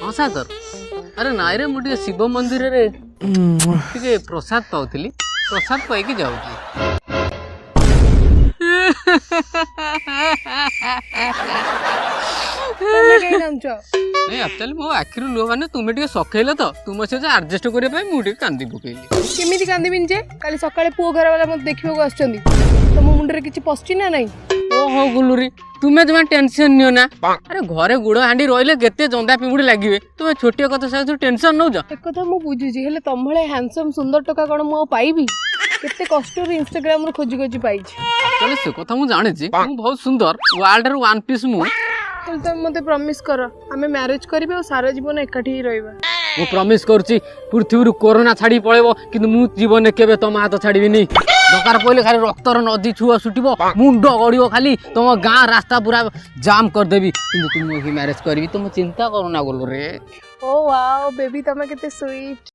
हाँ सागर अरे नाई रे मुझे शिव मंदिर रे टे प्रसाद पाउली प्रसाद पाई जाऊँगी नहीं एक्चुअली मो आखिर लुह मैंने तुम्हें टे सखैल तो तुम से आडजस्ट करने मुझे कांदी पकईली केमी कांदिबिन जे काली सकाळे पुओ घर वाला मत देखिबो आछंदी तो मो मुंडरे किछि पस्छि ना नहीं ओहो गुलुरी तुम्हें जमा टेंशन नियो ना अरे घरे गुड़ हांडी रहिले केते जंदा पिमुड़ी लागिवे तुम छोटिया कथा से टेंशन नौ जा एक कथा मु बुझुजी हेले तमळे हैंडसम सुंदर टका कोन मु पाइबी केते कष्ट रे इंस्टाग्राम रे खोजी खोजी पाइछि चले से कथा मु जाने छी मु बहुत सुंदर वर्ल्ड रे वन पीस मु हेले तुम मते प्रॉमिस कर हमें मैरिज करबे और सारा जीवन एकाठी ही रहबा मु प्रॉमिस करछि पृथ्वी कोरोना छाड़ी पळेबो किंतु मु जीवन केबे तम हाथ छाड़ीबी नहीं दरकार पहिले खाली रक्तर नदी छुआ सुटिबो मुंड गड़ियो खाली तुम गाँ रास्ता पूरा जाम कर देबी किंतु तुम ही मैरिज करबी तुम चिंता करो ना गोलो रे ओ वाओ बेबी तमे केते स्वीट